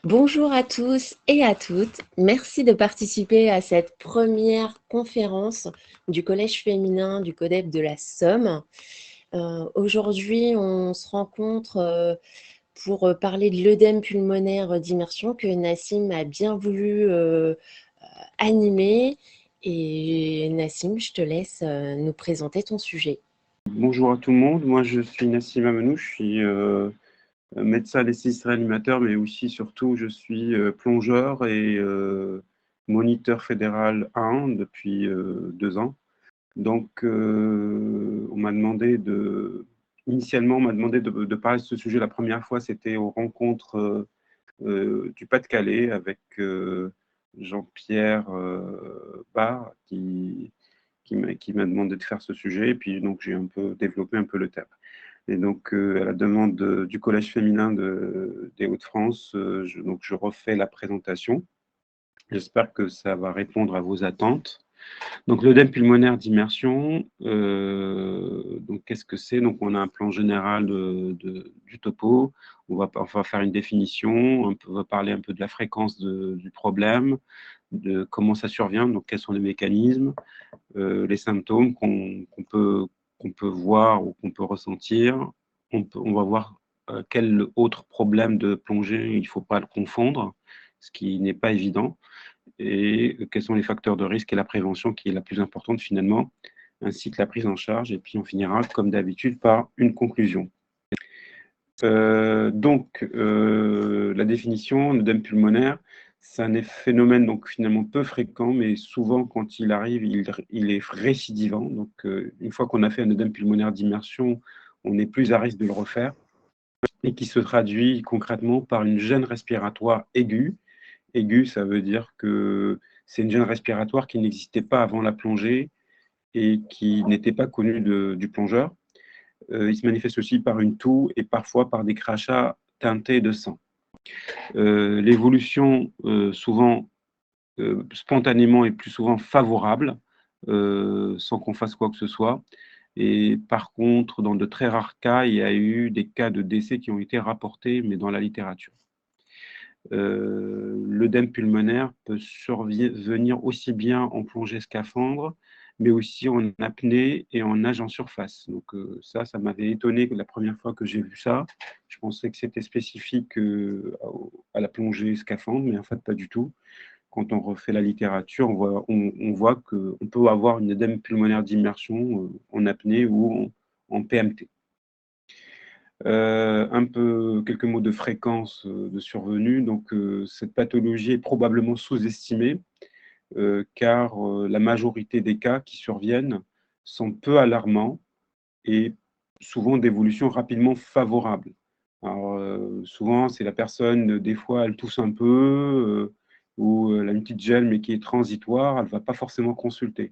Bonjour à tous et à toutes. Merci de participer à cette première conférence du Collège féminin du CODEP de la Somme. Aujourd'hui, on se rencontre pour parler de l'œdème pulmonaire d'immersion que Nassim a bien voulu animer. Et Nassim, je te laisse nous présenter ton sujet. Bonjour à tout le monde, moi je suis Nassim Amenou, je suis médecin anesthésiste réanimateur, mais aussi surtout je suis plongeur et moniteur fédéral 1 depuis 2 ans. Donc on m'a demandé initialement on m'a demandé de parler de ce sujet la première fois, c'était aux rencontres du Pas-de-Calais avec Jean-Pierre Barre qui m'a demandé de faire ce sujet, et puis donc j'ai un peu développé un peu le thème. Et donc, à la demande du Collège féminin des Hauts-de-France, je refais la présentation. J'espère que ça va répondre à vos attentes. Donc, l'œdème pulmonaire d'immersion, donc qu'est-ce que c'est? Donc, on a un plan général du topo. On va faire une définition, on va parler un peu de la fréquence du problème, de comment ça survient, donc quels sont les mécanismes, les symptômes qu'on peut voir ou qu'on peut ressentir. On va voir quel autre problème de plongée il ne faut pas le confondre, ce qui n'est pas évident, et quels sont les facteurs de risque et la prévention qui est la plus importante finalement, ainsi que la prise en charge. Et puis on finira comme d'habitude par une conclusion. La définition, l'œdème pulmonaire, c'est un phénomène donc finalement peu fréquent, mais souvent quand il arrive, il est récidivant. Donc une fois qu'on a fait un œdème pulmonaire d'immersion, on est plus à risque de le refaire, et qui se traduit concrètement par une gêne respiratoire aiguë. Aiguë, ça veut dire que c'est une gêne respiratoire qui n'existait pas avant la plongée et qui n'était pas connue du plongeur. Il se manifeste aussi par une toux et parfois par des crachats teintés de sang. L'évolution, souvent spontanément, est plus souvent favorable, sans qu'on fasse quoi que ce soit. Et par contre, dans de très rares cas, il y a eu des cas de décès qui ont été rapportés, mais dans la littérature. L'œdème pulmonaire peut survenir aussi bien en plongée scaphandre, mais aussi en apnée et en nage en surface. Donc ça m'avait étonné la première fois que j'ai vu ça. Je pensais que c'était spécifique à la plongée scaphandre, mais en fait pas du tout. Quand on refait la littérature, on voit qu'on peut avoir une œdème pulmonaire d'immersion en apnée ou en PMT. Quelques mots de fréquence de survenue. Donc, cette pathologie est probablement sous-estimée, car la majorité des cas qui surviennent sont peu alarmants et souvent d'évolution rapidement favorable. Alors, souvent, c'est la personne, des fois, elle tousse un peu, ou elle a une petite gêne, mais qui est transitoire, elle ne va pas forcément consulter.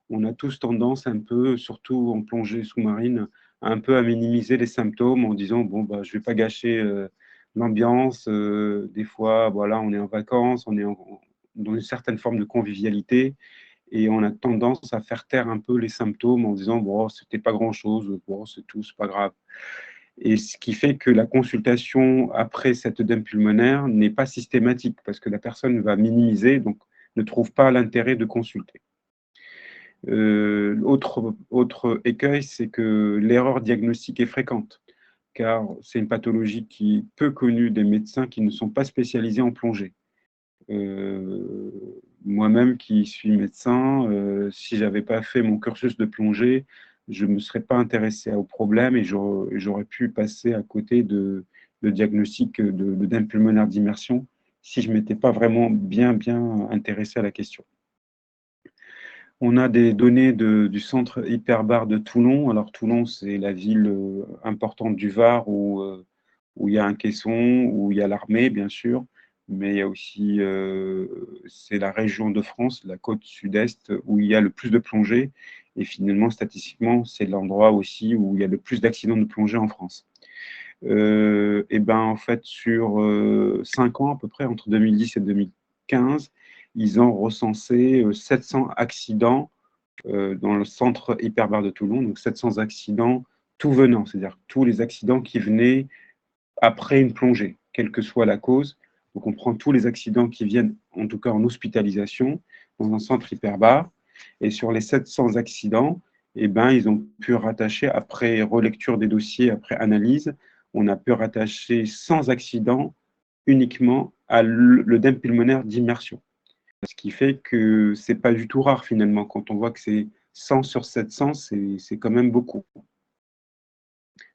On a tous tendance un peu, surtout en plongée sous-marine, un peu à minimiser les symptômes en disant bon bah je vais pas gâcher l'ambiance. Des fois, voilà, on est en vacances, dans une certaine forme de convivialité et on a tendance à faire taire un peu les symptômes en disant bon c'était pas grand-chose, bon c'est tout, c'est pas grave. Et ce qui fait que la consultation après cette œdème pulmonaire n'est pas systématique parce que la personne va minimiser, donc ne trouve pas l'intérêt de consulter. Autre écueil, c'est que l'erreur diagnostique est fréquente, car c'est une pathologie qui est peu connue des médecins qui ne sont pas spécialisés en plongée. Moi-même qui suis médecin, si je n'avais pas fait mon cursus de plongée, je ne me serais pas intéressé au problème et j'aurais pu passer à côté de diagnostic d'œdème pulmonaire d'immersion si je ne m'étais pas vraiment bien intéressé à la question. On a des données du centre hyperbare de Toulon. Alors Toulon, c'est la ville importante du Var où il y a un caisson, où il y a l'armée, bien sûr, mais il y a aussi, c'est la région de France, la côte sud-est, où il y a le plus de plongées. Et finalement, statistiquement, c'est l'endroit aussi où il y a le plus d'accidents de plongée en France. Et ben, en fait, sur 5 ans à peu près, entre 2010 et 2015, ils ont recensé 700 accidents dans le centre hyperbare de Toulon, donc 700 accidents tout venant, c'est-à-dire tous les accidents qui venaient après une plongée, quelle que soit la cause. Donc, on prend tous les accidents qui viennent, en tout cas en hospitalisation, dans un centre hyperbare. Et sur les 700 accidents, eh ben, ils ont pu rattacher, après relecture des dossiers, après analyse, on a pu rattacher 100 accidents uniquement à l'œdème pulmonaire d'immersion. Ce qui fait que ce n'est pas du tout rare finalement. Quand on voit que c'est 100 sur 700, c'est quand même beaucoup.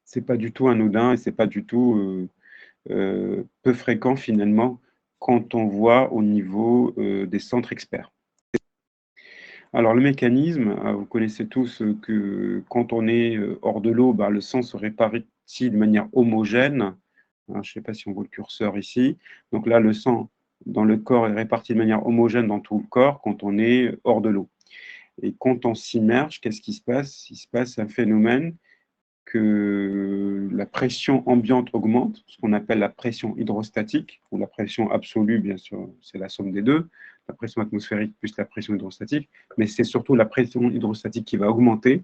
Ce n'est pas du tout anodin et ce n'est pas du tout peu fréquent finalement quand on voit au niveau des centres experts. Alors le mécanisme, vous connaissez tous que quand on est hors de l'eau, le sang se répartit de manière homogène. Je ne sais pas si on voit le curseur ici. Donc là, le sang dans le corps est réparti de manière homogène dans tout le corps quand on est hors de l'eau. Et quand on s'immerge, qu'est-ce qui se passe? Il se passe un phénomène que la pression ambiante augmente, ce qu'on appelle la pression hydrostatique, ou la pression absolue, bien sûr, c'est la somme des deux, la pression atmosphérique plus la pression hydrostatique, mais c'est surtout la pression hydrostatique qui va augmenter.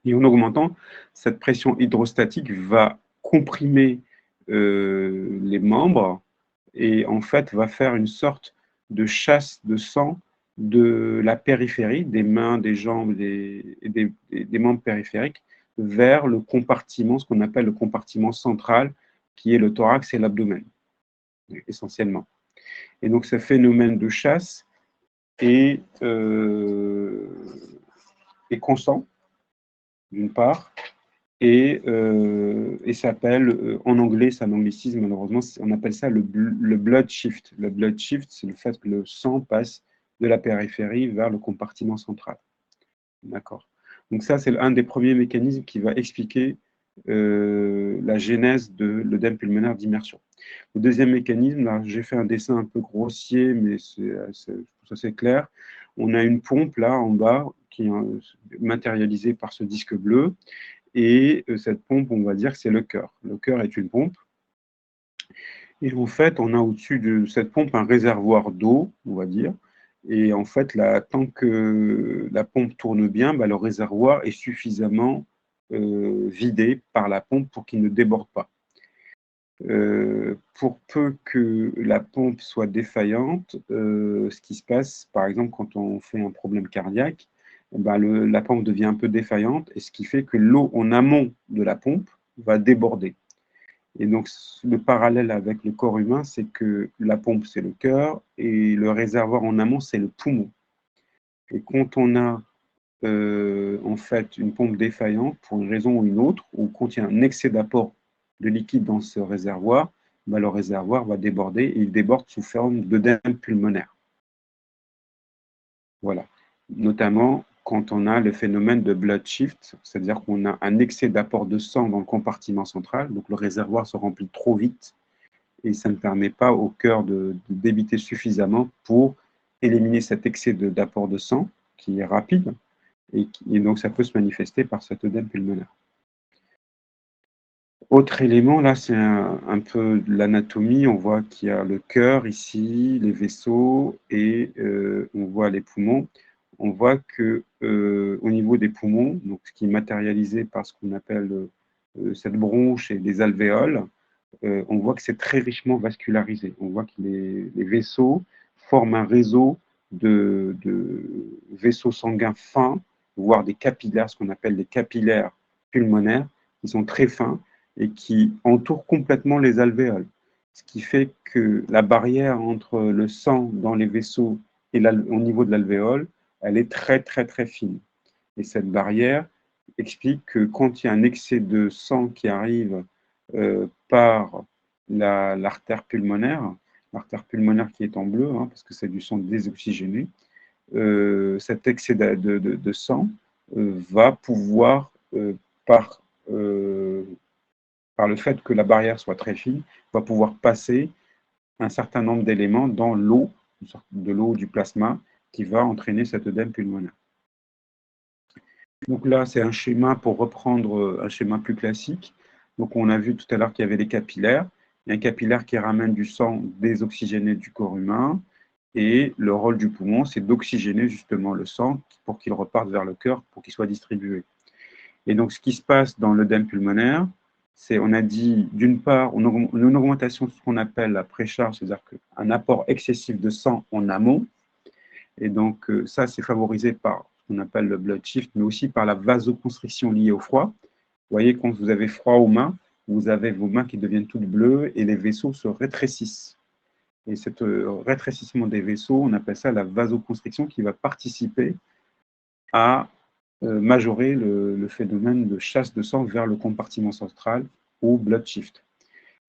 Et en augmentant, cette pression hydrostatique va comprimer les membres et en fait va faire une sorte de chasse de sang de la périphérie, des mains, des jambes, des membres périphériques, vers le compartiment, ce qu'on appelle le compartiment central, qui est le thorax et l'abdomen, essentiellement. Et donc ce phénomène de chasse est constant, d'une part, et s'appelle, en anglais, c'est un anglicisme malheureusement, on appelle ça le blood shift. Le blood shift, c'est le fait que le sang passe de la périphérie vers le compartiment central. D'accord. Donc ça, c'est un des premiers mécanismes qui va expliquer la genèse de l'œdème pulmonaire d'immersion. Le deuxième mécanisme, là, j'ai fait un dessin un peu grossier, mais c'est clair. On a une pompe là en bas qui est matérialisée par ce disque bleu. Et cette pompe, on va dire que c'est le cœur. Le cœur est une pompe. Et en fait, on a au-dessus de cette pompe un réservoir d'eau, on va dire. Et en fait, tant que la pompe tourne bien, le réservoir est suffisamment vidé par la pompe pour qu'il ne déborde pas. Pour peu que la pompe soit défaillante, ce qui se passe, par exemple, quand on fait un problème cardiaque, la pompe devient un peu défaillante, et ce qui fait que l'eau en amont de la pompe va déborder. Et donc, le parallèle avec le corps humain, c'est que la pompe, c'est le cœur, et le réservoir en amont, c'est le poumon. Et quand on a en fait une pompe défaillante, pour une raison ou une autre, ou quand il y a un excès d'apport de liquide dans ce réservoir, le réservoir va déborder, et il déborde sous forme d'œdème pulmonaire. Voilà. Notamment quand on a le phénomène de blood shift, c'est-à-dire qu'on a un excès d'apport de sang dans le compartiment central, donc le réservoir se remplit trop vite et ça ne permet pas au cœur de débiter suffisamment pour éliminer cet excès d'apport de sang qui est rapide et donc ça peut se manifester par cet œdème pulmonaire. Autre élément, là, c'est un peu de l'anatomie. On voit qu'il y a le cœur ici, les vaisseaux et on voit les poumons. On voit que au niveau des poumons, donc ce qui est matérialisé par ce qu'on appelle cette bronche et des alvéoles, on voit que c'est très richement vascularisé. On voit que les vaisseaux forment un réseau de vaisseaux sanguins fins, voire des capillaires, ce qu'on appelle des capillaires pulmonaires, qui sont très fins et qui entourent complètement les alvéoles. Ce qui fait que la barrière entre le sang dans les vaisseaux et au niveau de l'alvéole, elle est très, très, très fine. Et cette barrière explique que quand il y a un excès de sang qui arrive par l'artère pulmonaire qui est en bleu, parce que c'est du sang désoxygéné, cet excès de sang va pouvoir, par le fait que la barrière soit très fine, va pouvoir passer un certain nombre d'éléments dans l'eau, de l'eau du plasma, qui va entraîner cet œdème pulmonaire. Donc là, c'est un schéma pour reprendre un schéma plus classique. Donc on a vu tout à l'heure qu'il y avait les capillaires. Il y a un capillaire qui ramène du sang désoxygéné du corps humain. Et le rôle du poumon, c'est d'oxygéner justement le sang pour qu'il reparte vers le cœur, pour qu'il soit distribué. Et donc ce qui se passe dans l'œdème pulmonaire, on a dit d'une part une augmentation de ce qu'on appelle la précharge, c'est-à-dire un apport excessif de sang en amont. Et donc, ça, c'est favorisé par ce qu'on appelle le blood shift, mais aussi par la vasoconstriction liée au froid. Vous voyez, quand vous avez froid aux mains, vous avez vos mains qui deviennent toutes bleues et les vaisseaux se rétrécissent. Et ce rétrécissement des vaisseaux, on appelle ça la vasoconstriction qui va participer à majorer le phénomène de chasse de sang vers le compartiment central ou blood shift.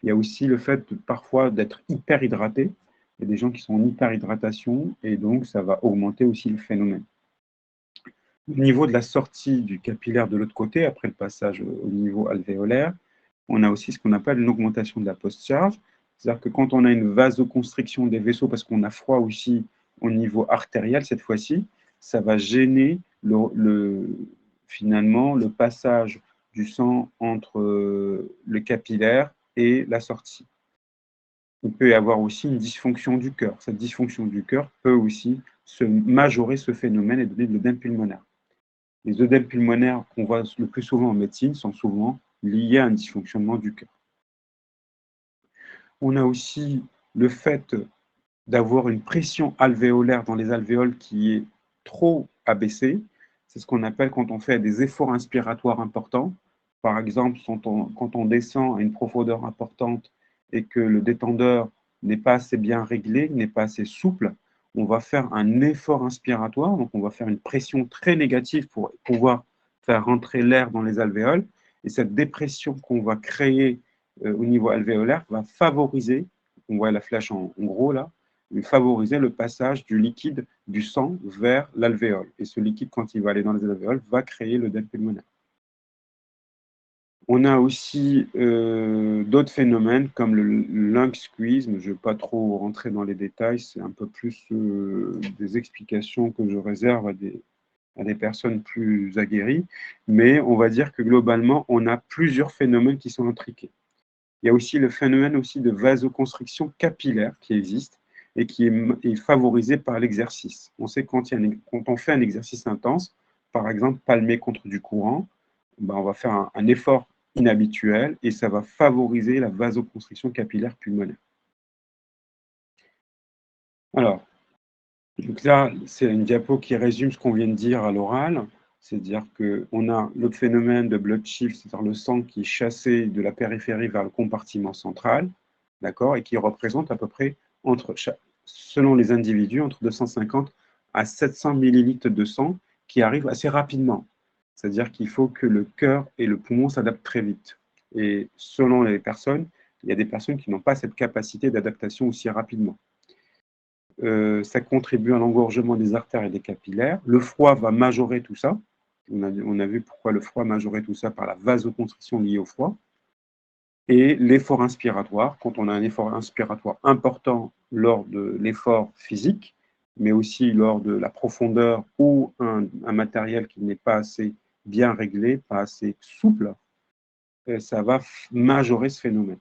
Il y a aussi le fait parfois d'être hyper hydraté. Il y a des gens qui sont en hyperhydratation et donc ça va augmenter aussi le phénomène. Au niveau de la sortie du capillaire de l'autre côté, après le passage au niveau alvéolaire, on a aussi ce qu'on appelle une augmentation de la post-charge. C'est-à-dire que quand on a une vasoconstriction des vaisseaux, parce qu'on a froid aussi au niveau artériel cette fois-ci, ça va gêner finalement le passage du sang entre le capillaire et la sortie. Il peut y avoir aussi une dysfonction du cœur. Cette dysfonction du cœur peut aussi majorer ce phénomène et donner de l'œdème pulmonaire. Les œdèmes pulmonaires qu'on voit le plus souvent en médecine sont souvent liés à un dysfonctionnement du cœur. On a aussi le fait d'avoir une pression alvéolaire dans les alvéoles qui est trop abaissée. C'est ce qu'on appelle quand on fait des efforts inspiratoires importants. Par exemple, quand on descend à une profondeur importante et que le détendeur n'est pas assez bien réglé, n'est pas assez souple, on va faire un effort inspiratoire, donc on va faire une pression très négative pour pouvoir faire rentrer l'air dans les alvéoles. Et cette dépression qu'on va créer au niveau alvéolaire va favoriser, on voit la flèche en gros là, favoriser le passage du liquide du sang vers l'alvéole. Et ce liquide, quand il va aller dans les alvéoles, va créer l'œdème pulmonaire. On a aussi d'autres phénomènes comme le lung squeeze, mais je ne vais pas trop rentrer dans les détails, c'est un peu plus des explications que je réserve à des personnes plus aguerries, mais on va dire que globalement, on a plusieurs phénomènes qui sont intriqués. Il y a aussi le phénomène aussi de vasoconstriction capillaire qui existe et qui est favorisé par l'exercice. On sait quand on fait un exercice intense, par exemple palmer contre du courant, ben on va faire un effort inhabituel et ça va favoriser la vasoconstriction capillaire pulmonaire. Alors, donc là, c'est une diapo qui résume ce qu'on vient de dire à l'oral, c'est-à-dire qu'on a le phénomène de blood shift, c'est-à-dire le sang qui est chassé de la périphérie vers le compartiment central, d'accord, et qui représente à peu près, selon les individus, entre 250 à 700 millilitres de sang qui arrive assez rapidement. C'est-à-dire qu'il faut que le cœur et le poumon s'adaptent très vite. Et selon les personnes, il y a des personnes qui n'ont pas cette capacité d'adaptation aussi rapidement. Ça contribue à l'engorgement des artères et des capillaires. Le froid va majorer tout ça. On a vu pourquoi le froid majorait tout ça par la vasoconstriction liée au froid. Et l'effort inspiratoire, quand on a un effort inspiratoire important lors de l'effort physique, mais aussi lors de la profondeur ou un matériel qui n'est pas assez bien réglé, pas assez souple, ça va majorer ce phénomène.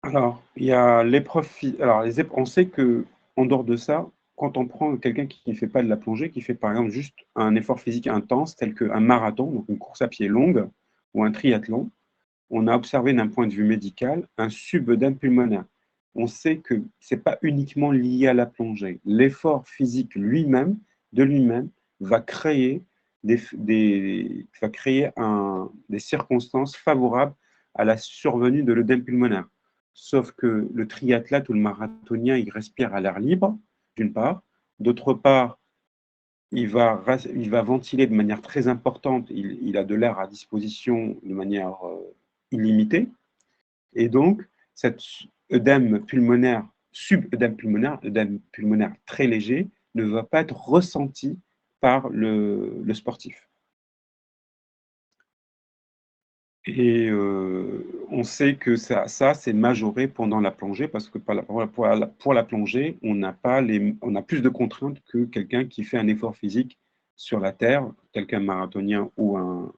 Alors, il y a l'épreuve. Alors, on sait que en dehors de ça, quand on prend quelqu'un qui ne fait pas de la plongée, qui fait par exemple juste un effort physique intense, tel qu'un marathon, donc une course à pied longue, ou un triathlon, on a observé d'un point de vue médical un subœdème pulmonaire. On sait que ce n'est pas uniquement lié à la plongée. L'effort physique lui-même, va créer des circonstances favorables à la survenue de l'œdème pulmonaire. Sauf que le triathlète ou le marathonien, il respire à l'air libre, d'une part. D'autre part, il va ventiler de manière très importante. Il a de l'air à disposition de manière illimitée. Et donc, cet œdème pulmonaire, œdème pulmonaire très léger, ne va pas être ressenti par le sportif. Et on sait que ça c'est majoré pendant la plongée parce que pour la plongée, on a plus de contraintes que quelqu'un qui fait un effort physique sur la terre, tel qu'un marathonien ou un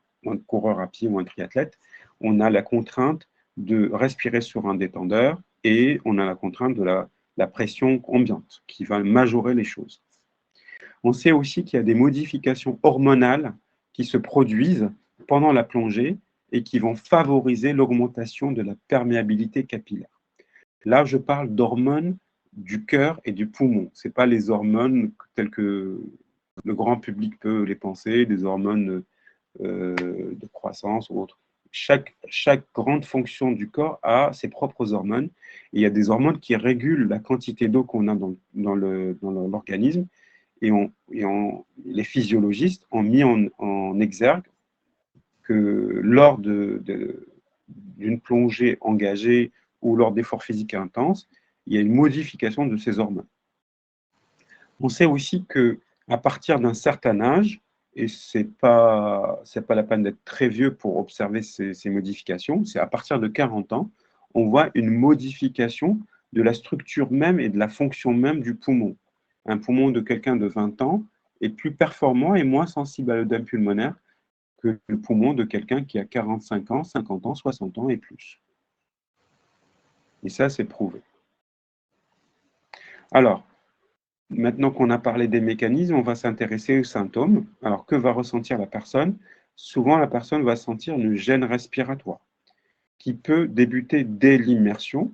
coureur à pied ou un triathlète. On a la contrainte de respirer sur un détendeur et on a la contrainte de la pression ambiante qui va majorer les choses. On sait aussi qu'il y a des modifications hormonales qui se produisent pendant la plongée et qui vont favoriser l'augmentation de la perméabilité capillaire. Là, je parle d'hormones du cœur et du poumon. Ce n'est pas les hormones telles que le grand public peut les penser, des hormones de croissance ou autres. Chaque grande fonction du corps a ses propres hormones. Et il y a des hormones qui régulent la quantité d'eau qu'on a dans l'organisme. Et les physiologistes ont mis en exergue que lors d'une plongée engagée ou lors d'efforts physiques intenses, il y a une modification de ces hormones. On sait aussi qu'à partir d'un certain âge, et ce n'est pas la peine d'être très vieux pour observer ces modifications, c'est à partir de 40 ans, on voit une modification de la structure même et de la fonction même du poumon. Un poumon de quelqu'un de 20 ans est plus performant et moins sensible à l'œdème pulmonaire que le poumon de quelqu'un qui a 45 ans, 50 ans, 60 ans et plus. Et ça, c'est prouvé. Alors, maintenant qu'on a parlé des mécanismes, on va s'intéresser aux symptômes. Alors, que va ressentir la personne? Souvent, la personne va sentir une gêne respiratoire qui peut débuter dès l'immersion,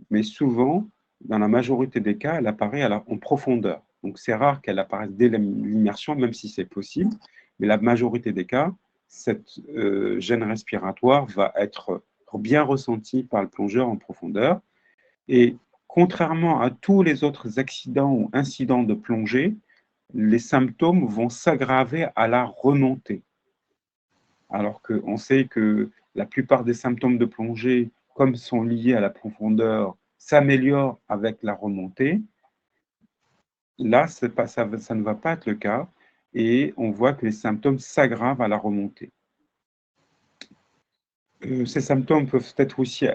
mais souvent, dans la majorité des cas, elle apparaît en profondeur. Donc, c'est rare qu'elle apparaisse dès l'immersion, même si c'est possible, mais la majorité des cas, cette gêne respiratoire va être bien ressentie par le plongeur en profondeur. Et contrairement à tous les autres accidents ou incidents de plongée, les symptômes vont s'aggraver à la remontée. Alors qu'on sait que la plupart des symptômes de plongée, comme sont liés à la profondeur, s'améliorent avec la remontée. Là, ça ne va pas être le cas et on voit que les symptômes s'aggravent à la remontée. Ces symptômes peuvent être aussi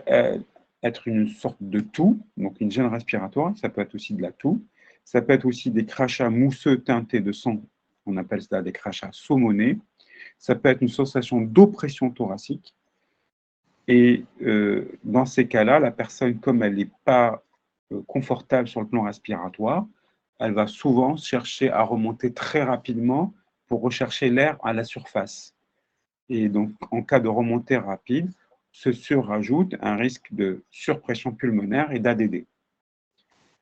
être une sorte de toux, donc une gêne respiratoire, ça peut être aussi de la toux, ça peut être aussi des crachats mousseux teintés de sang, on appelle ça des crachats saumonés, ça peut être une sensation d'oppression thoracique, et dans ces cas-là, la personne, comme elle n'est pas confortable sur le plan respiratoire, elle va souvent chercher à remonter très rapidement pour rechercher l'air à la surface. Et donc, en cas de remontée rapide, se surajoute un risque de surpression pulmonaire et d'ADD.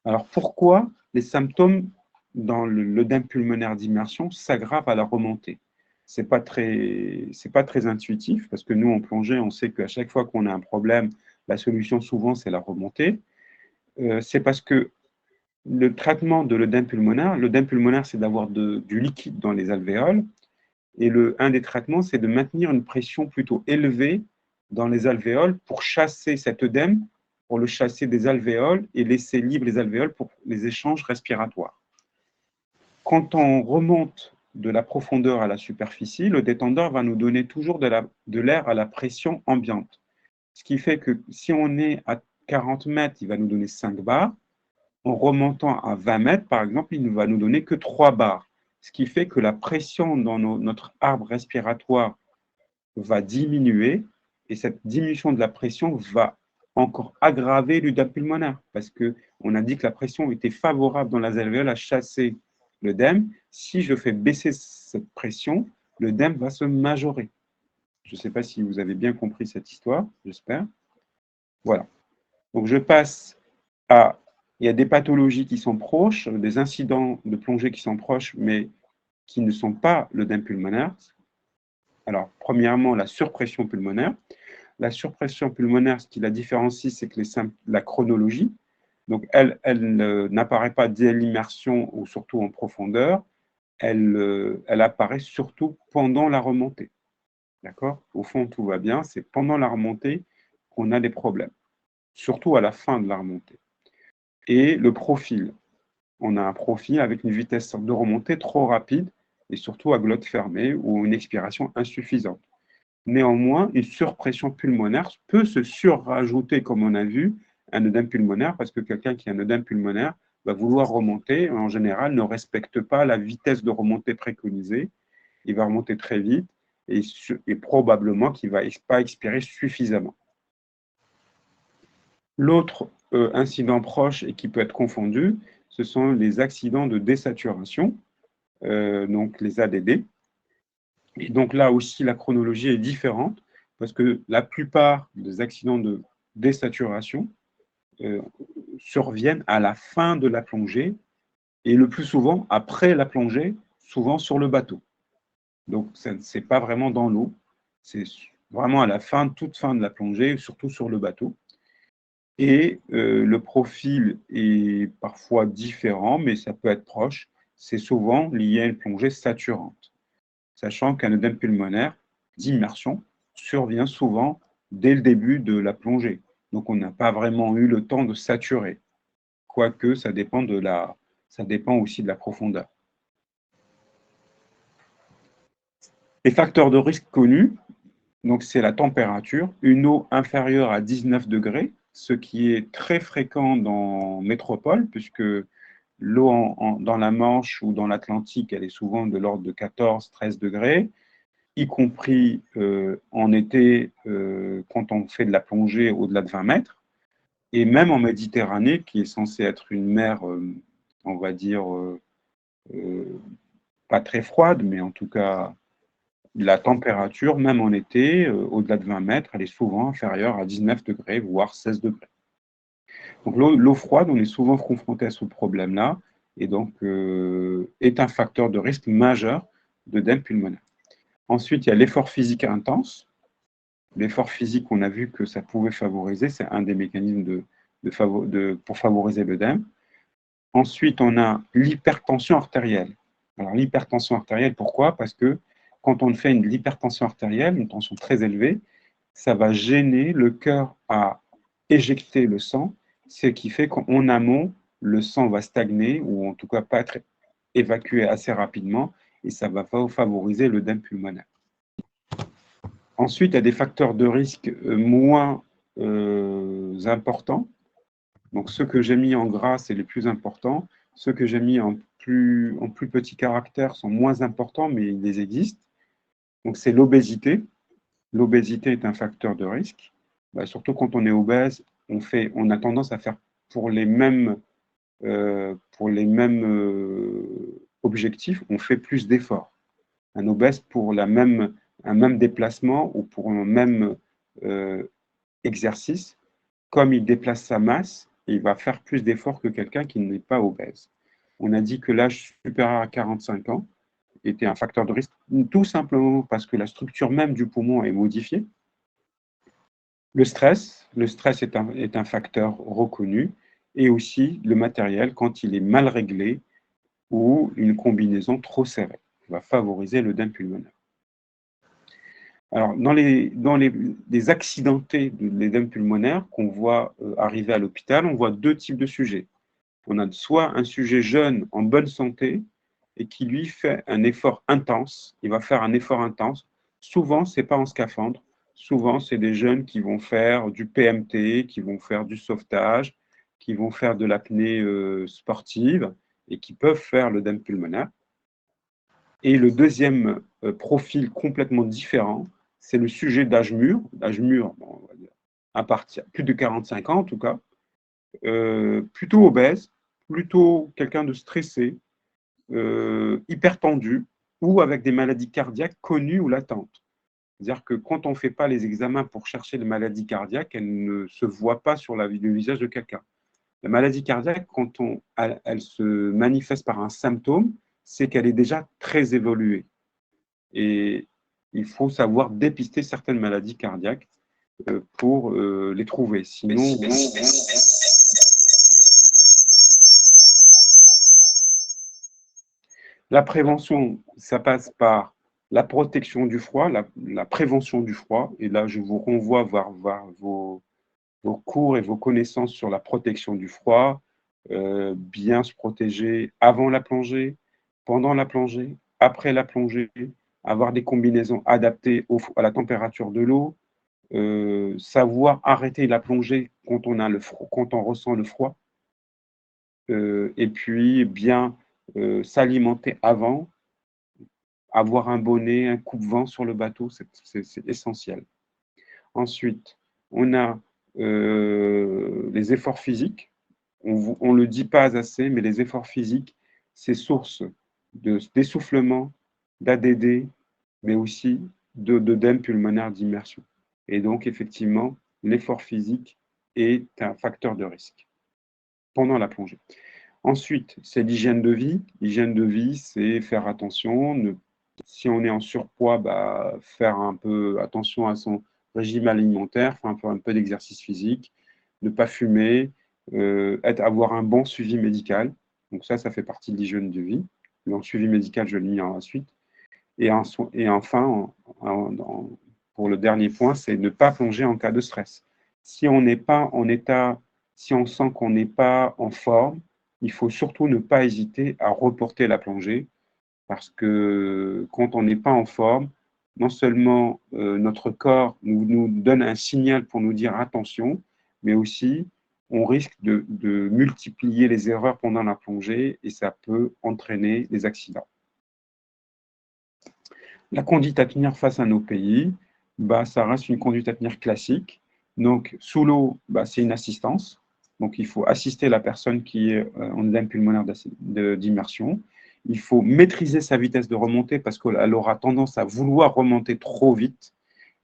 Alors, pourquoi les symptômes dans l'œdème pulmonaire d'immersion s'aggravent à la remontée? Ce n'est pas très intuitif, parce que nous, en plongée, on sait qu'à chaque fois qu'on a un problème, la solution, souvent, c'est la remontée. C'est parce que le traitement de l'œdème pulmonaire, c'est d'avoir du liquide dans les alvéoles, et un des traitements, c'est de maintenir une pression plutôt élevée dans les alvéoles pour chasser cet œdème, pour le chasser des alvéoles et laisser libre les alvéoles pour les échanges respiratoires. Quand on remonte de la profondeur à la superficie, le détendeur va nous donner toujours de l'air à la pression ambiante. Ce qui fait que si on est à 40 mètres, il va nous donner 5 bars. En remontant à 20 mètres, par exemple, il ne va nous donner que 3 bars. Ce qui fait que la pression dans notre arbre respiratoire va diminuer et cette diminution de la pression va encore aggraver l'œdème pulmonaire parce qu'on a dit que la pression était favorable dans les alvéoles à chasser l'œdème. Si je fais baisser cette pression, l'œdème va se majorer. Je ne sais pas si vous avez bien compris cette histoire, j'espère. Voilà. Donc, je passe à... Il y a des pathologies qui sont proches, des incidents de plongée qui sont proches, mais qui ne sont pas l'œdème pulmonaire. Alors, premièrement, la surpression pulmonaire. La surpression pulmonaire, ce qui la différencie, c'est que la chronologie, donc elle n'apparaît pas dès l'immersion ou surtout en profondeur, elle apparaît surtout pendant la remontée. D'accord? Au fond, tout va bien, c'est pendant la remontée qu'on a des problèmes, surtout à la fin de la remontée. Et le profil. On a un profil avec une vitesse de remontée trop rapide et surtout à glotte fermée ou une expiration insuffisante. Néanmoins, une surpression pulmonaire peut se surrajouter, comme on a vu, un œdème pulmonaire, parce que quelqu'un qui a un œdème pulmonaire va vouloir remonter, en général, ne respecte pas la vitesse de remontée préconisée. Il va remonter très vite et probablement qu'il ne va pas expirer suffisamment. L'autre incident proche et qui peut être confondu, ce sont les accidents de désaturation, donc les ADD. Et donc là aussi, la chronologie est différente parce que la plupart des accidents de désaturation surviennent à la fin de la plongée et le plus souvent après la plongée, souvent sur le bateau. Donc, ce n'est pas vraiment dans l'eau, c'est vraiment à la fin, toute fin de la plongée, surtout sur le bateau. Et le profil est parfois différent, mais ça peut être proche. C'est souvent lié à une plongée saturante, sachant qu'un œdème pulmonaire d'immersion survient souvent dès le début de la plongée. Donc, on n'a pas vraiment eu le temps de saturer, quoique ça dépend aussi de la profondeur. Les facteurs de risque connus, donc c'est la température, une eau inférieure à 19 degrés, ce qui est très fréquent dans métropole, puisque l'eau dans la Manche ou dans l'Atlantique, elle est souvent de l'ordre de 14-13 degrés, y compris en été quand on fait de la plongée au-delà de 20 mètres, et même en Méditerranée, qui est censée être une mer, on va dire, pas très froide, mais en tout cas, la température, même en été, au-delà de 20 mètres, elle est souvent inférieure à 19 degrés, voire 16 degrés. Donc l'eau froide, on est souvent confronté à ce problème-là, et donc est un facteur de risque majeur d'œdème pulmonaire. Ensuite, il y a l'effort physique intense. L'effort physique, on a vu que ça pouvait favoriser, c'est un des mécanismes pour favoriser l'œdème. Ensuite, on a l'hypertension artérielle. Alors l'hypertension artérielle, pourquoi? Parce que quand on fait une hypertension artérielle, une tension très élevée, ça va gêner le cœur à éjecter le sang, ce qui fait qu'en amont, le sang va stagner ou en tout cas pas être évacué assez rapidement et ça va favoriser l'œdème pulmonaire. Ensuite, il y a des facteurs de risque moins importants. Donc, ceux que j'ai mis en gras, c'est les plus importants. Ceux que j'ai mis en plus petit caractère sont moins importants, mais ils existent. Donc, c'est l'obésité. L'obésité est un facteur de risque. Surtout quand on est obèse, on a tendance à faire pour les mêmes objectifs, on fait plus d'efforts. Un obèse pour un même déplacement ou pour un même exercice, comme il déplace sa masse, il va faire plus d'efforts que quelqu'un qui n'est pas obèse. On a dit que l'âge supérieur à 45 ans était un facteur de risque, tout simplement parce que la structure même du poumon est modifiée. Le stress est un facteur reconnu, et aussi le matériel, quand il est mal réglé ou une combinaison trop serrée, va favoriser l'œdème pulmonaire. Alors, dans les accidentés de l'œdème pulmonaire qu'on voit arriver à l'hôpital, on voit deux types de sujets. On a soit un sujet jeune en bonne santé et qui lui fait un effort intense, il va faire un effort intense. Souvent, ce n'est pas en scaphandre, souvent, c'est des jeunes qui vont faire du PMT, qui vont faire du sauvetage, qui vont faire de l'apnée sportive et qui peuvent faire l'œdème pulmonaire. Et le deuxième profil complètement différent, c'est le sujet d'âge mûr, bon, on va dire, à partir plus de 45 ans en tout cas, plutôt obèse, plutôt quelqu'un de stressé, hypertendu ou avec des maladies cardiaques connues ou latentes. C'est-à-dire que quand on ne fait pas les examens pour chercher les maladies cardiaques, elles ne se voient pas sur le visage de quelqu'un. La maladie cardiaque, quand elle se manifeste par un symptôme, c'est qu'elle est déjà très évoluée. Et il faut savoir dépister certaines maladies cardiaques pour les trouver. Sinon, la prévention, ça passe par la protection du froid, la prévention du froid. Et là, je vous renvoie vers vos cours et vos connaissances sur la protection du froid, bien se protéger avant la plongée, pendant la plongée, après la plongée, avoir des combinaisons adaptées à la température de l'eau, savoir arrêter la plongée quand on ressent le froid, et puis bien s'alimenter avant, avoir un bonnet, un coupe-vent sur le bateau, c'est essentiel. Ensuite, on a les efforts physiques. On ne le dit pas assez, mais les efforts physiques, c'est source d'essoufflement, d'ADD, mais aussi d'œdème pulmonaire d'immersion. Et donc, effectivement, l'effort physique est un facteur de risque pendant la plongée. Ensuite, c'est l'hygiène de vie. L'hygiène de vie, c'est faire attention. Si on est en surpoids, faire un peu attention à son régime alimentaire, faire un peu d'exercice physique, ne pas fumer, avoir un bon suivi médical. Donc ça fait partie de l'hygiène de vie. Le suivi médical, je l'ai mis ensuite. Et enfin, pour le dernier point, c'est ne pas plonger en cas de stress. Si on n'est pas en état, si on sent qu'on n'est pas en forme, il faut surtout ne pas hésiter à reporter la plongée, parce que quand on n'est pas en forme, non seulement notre corps nous donne un signal pour nous dire attention, mais aussi on risque de multiplier les erreurs pendant la plongée et ça peut entraîner des accidents. La conduite à tenir face à nos pays, ça reste une conduite à tenir classique. Donc, sous l'eau, c'est une assistance. Donc, il faut assister la personne qui est en œdème pulmonaire d'immersion. Il faut maîtriser sa vitesse de remontée parce qu'elle aura tendance à vouloir remonter trop vite.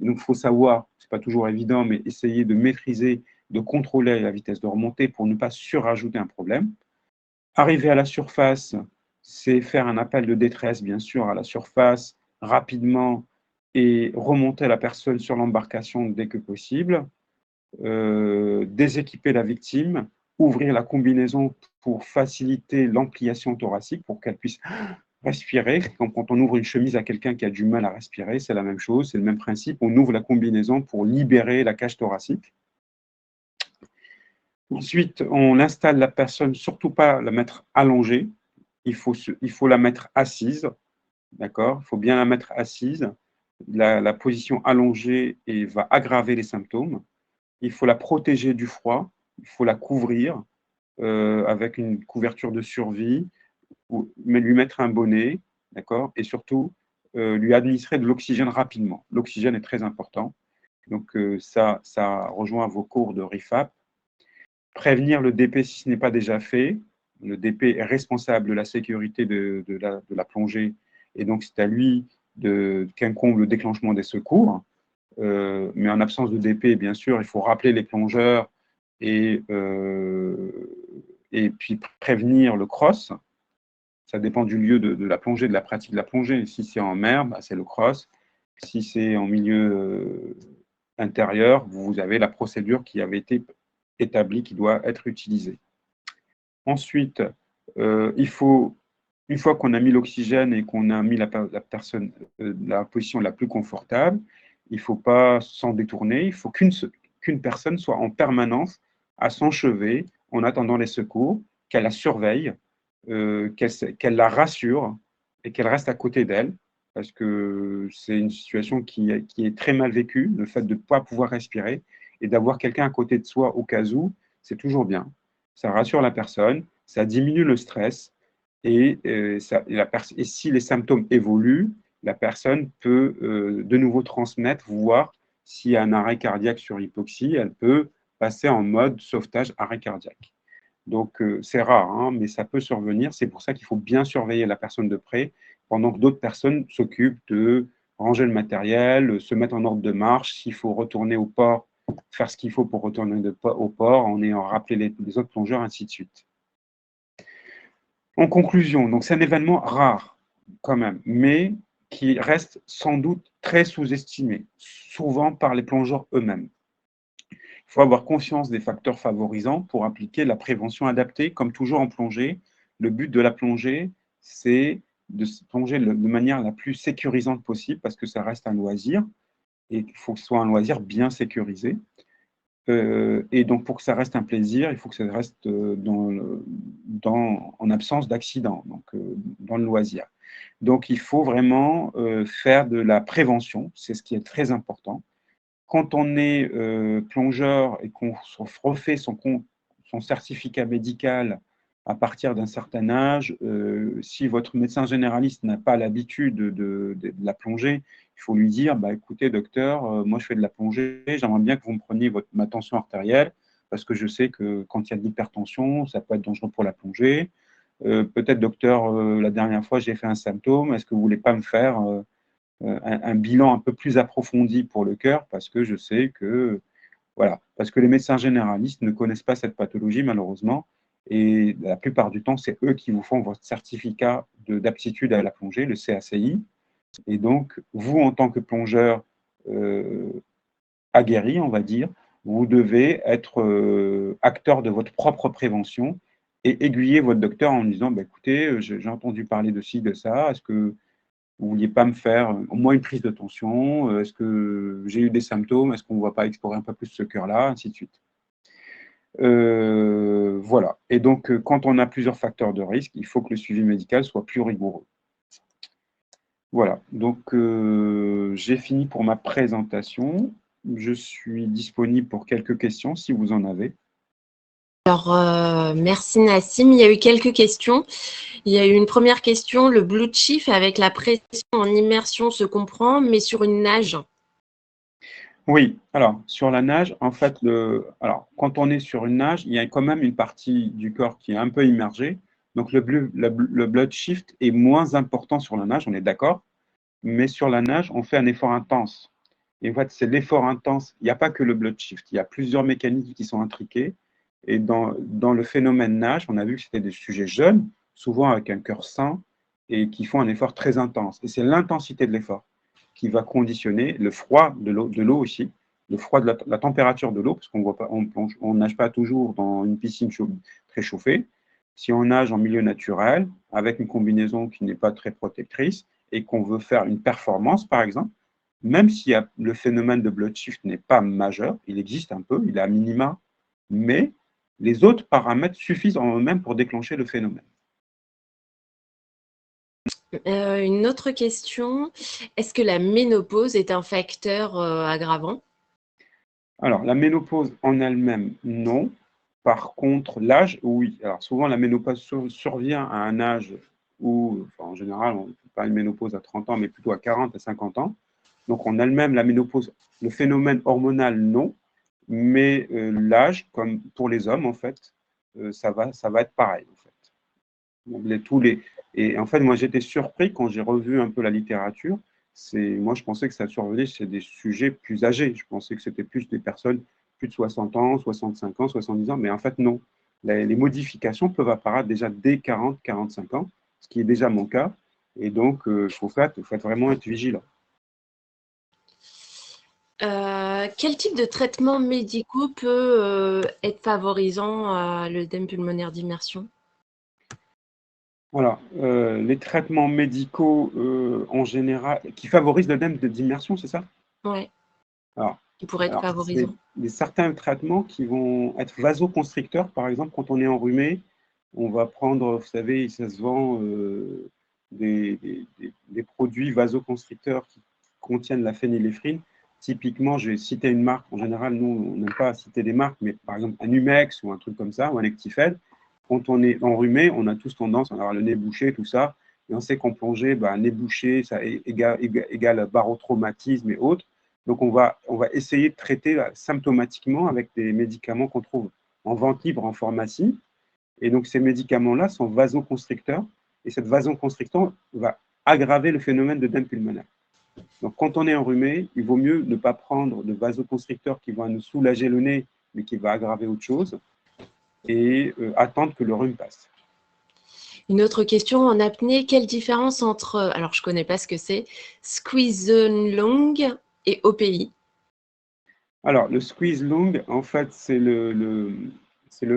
Donc, il faut savoir, ce n'est pas toujours évident, mais essayer de maîtriser, de contrôler la vitesse de remontée pour ne pas surajouter un problème. Arriver à la surface, c'est faire un appel de détresse, bien sûr, à la surface, rapidement, et remonter la personne sur l'embarcation dès que possible. Déséquiper la victime, ouvrir la combinaison pour faciliter l'ampliation thoracique, pour qu'elle puisse respirer. Quand on ouvre une chemise à quelqu'un qui a du mal à respirer, c'est la même chose, c'est le même principe. On ouvre la combinaison pour libérer la cage thoracique. Ensuite, on installe la personne, surtout pas la mettre allongée, il faut la mettre assise, d'accord? Il faut bien la mettre assise. La position allongée va aggraver les symptômes. Il faut la protéger du froid, il faut la couvrir avec une couverture de survie, mais lui mettre un bonnet, d'accord? Et surtout, lui administrer de l'oxygène rapidement. L'oxygène est très important. Donc ça rejoint vos cours de RIFAP. Prévenir le DP si ce n'est pas déjà fait. Le DP est responsable de la sécurité de la plongée et donc c'est à lui qu'incombe le déclenchement des secours. Mais en absence de DP, bien sûr, il faut rappeler les plongeurs et puis prévenir le cross. Ça dépend du lieu de la plongée, de la pratique de la plongée. Si c'est en mer, c'est le cross. Si c'est en milieu intérieur, vous avez la procédure qui avait été établie, qui doit être utilisée. Ensuite, il faut, une fois qu'on a mis l'oxygène et qu'on a mis la personne la position la plus confortable, il ne faut pas s'en détourner. Il faut qu'une personne soit en permanence à son chevet en attendant les secours, qu'elle la surveille, qu'elle la rassure et qu'elle reste à côté d'elle, parce que c'est une situation qui est très mal vécue, le fait de ne pas pouvoir respirer et d'avoir quelqu'un à côté de soi au cas où, c'est toujours bien. Ça rassure la personne, ça diminue le stress et si les symptômes évoluent, la personne peut de nouveau transmettre, voir s'il y a un arrêt cardiaque sur hypoxie, elle peut passer en mode sauvetage arrêt cardiaque. Donc, c'est rare, hein, mais ça peut survenir. C'est pour ça qu'il faut bien surveiller la personne de près pendant que d'autres personnes s'occupent de ranger le matériel, se mettre en ordre de marche. S'il faut retourner au port, faire ce qu'il faut pour retourner au port en ayant rappelé les autres plongeurs, ainsi de suite. En conclusion, donc c'est un événement rare quand même, mais qui reste sans doute très sous-estimé, souvent par les plongeurs eux-mêmes. Il faut avoir conscience des facteurs favorisants pour appliquer la prévention adaptée, comme toujours en plongée. Le but de la plongée, c'est de plonger de manière la plus sécurisante possible, parce que ça reste un loisir, et il faut que ce soit un loisir bien sécurisé. Et donc, pour que ça reste un plaisir, il faut que ça reste en absence d'accident, donc dans le loisir. Donc, il faut vraiment faire de la prévention, c'est ce qui est très important. Quand on est plongeur et qu'on refait son certificat médical à partir d'un certain âge, si votre médecin généraliste n'a pas l'habitude de la plongée, il faut lui dire écoutez, docteur, moi je fais de la plongée, j'aimerais bien que vous me preniez ma tension artérielle, parce que je sais que quand il y a de l'hypertension, ça peut être dangereux pour la plongée. Peut-être, docteur, la dernière fois j'ai fait un symptôme, est-ce que vous ne voulez pas me faire un bilan un peu plus approfondi pour le cœur, parce que je sais que, voilà, parce que les médecins généralistes ne connaissent pas cette pathologie, malheureusement, et la plupart du temps, c'est eux qui vous font votre certificat d'aptitude à la plongée, le CACI. Et donc, vous, en tant que plongeur aguerri, on va dire, vous devez être acteur de votre propre prévention et aiguiller votre docteur en disant, bah, écoutez, j'ai entendu parler de ci, de ça, est-ce que vous ne vouliez pas me faire au moins une prise de tension? Est-ce que j'ai eu des symptômes? Est-ce qu'on ne va pas explorer un peu plus ce cœur-là? Ainsi de suite. Voilà. Et donc, quand on a plusieurs facteurs de risque, il faut que le suivi médical soit plus rigoureux. Voilà. Donc, j'ai fini pour ma présentation. Je suis disponible pour quelques questions si vous en avez. Alors, merci Nassim. Il y a eu quelques questions. Il y a eu une première question. Le blue chief avec la pression en immersion se comprend, mais sur une nage. Oui, alors sur la nage, en fait, alors, quand on est sur une nage, il y a quand même une partie du corps qui est un peu immergée. Donc le blood shift est moins important sur la nage, on est d'accord, mais sur la nage, on fait un effort intense. Et en fait, c'est l'effort intense. Il n'y a pas que le blood shift, il y a plusieurs mécanismes qui sont intriqués. Et dans le phénomène nage, on a vu que c'était des sujets jeunes, souvent avec un cœur sain, et qui font un effort très intense. Et c'est l'intensité de l'effort qui va conditionner le froid de l'eau aussi, le froid de la température de l'eau, parce qu'on voit pas, on nage pas toujours dans une piscine très chauffée. Si on nage en milieu naturel, avec une combinaison qui n'est pas très protectrice, et qu'on veut faire une performance, par exemple, même si le phénomène de blood shift n'est pas majeur, il existe un peu, il est à minima, mais les autres paramètres suffisent en eux-mêmes pour déclencher le phénomène. Une autre question. Est-ce que la ménopause est un facteur aggravant? Alors, la ménopause en elle-même, non. Par contre, l'âge, oui. Alors, souvent, la ménopause survient à un âge où, enfin, en général, on ne fait pas une ménopause à 30 ans, mais plutôt à 40, à 50 ans. Donc, en elle-même, la ménopause, le phénomène hormonal, non. Mais l'âge, comme pour les hommes, en fait, ça va être pareil, en fait. Et en fait, moi, j'étais surpris quand j'ai revu un peu la littérature. Moi, je pensais que ça survenait chez des sujets plus âgés. Je pensais que c'était plus des personnes plus de 60 ans, 65 ans, 70 ans. Mais en fait, non. Les modifications peuvent apparaître déjà dès 40, 45 ans, ce qui est déjà mon cas. Et donc, il faut vraiment être vigilant. Quel type de traitement médicaux peut être favorisant à l'œdème pulmonaire d'immersion? Voilà. Les traitements médicaux, en général, qui favorisent l'œdème d'immersion, c'est ça? Ouais, Alors, qui pourrait être c'est favorisant. certains traitements qui vont être vasoconstricteurs. Par exemple, quand on est enrhumé, on va prendre, vous savez, ça se vend des produits vasoconstricteurs qui contiennent la phényléphrine. Typiquement, je vais citer une marque. En général, nous, on n'aime pas citer des marques, mais par exemple, un Numex ou un truc comme ça, ou un Actifed. Quand on est enrhumé, on a tous tendance à avoir le nez bouché, tout ça. Et on sait qu'en plongée, nez bouché, ça égale barotraumatisme et autres. Donc, on va essayer de traiter symptomatiquement avec des médicaments qu'on trouve en vente libre en pharmacie. Et donc, ces médicaments-là sont vasoconstricteurs. Et cette vasoconstricteur va aggraver le phénomène d'œdème pulmonaire. Donc, quand on est enrhumé, il vaut mieux ne pas prendre de vasoconstricteurs qui vont nous soulager le nez, mais qui va aggraver autre chose, et attendre que le rhume passe. Une autre question en apnée, quelle différence entre, alors je ne connais pas ce que c'est, Squeeze-Long et OPI? Alors, le squeeze long, en fait, c'est le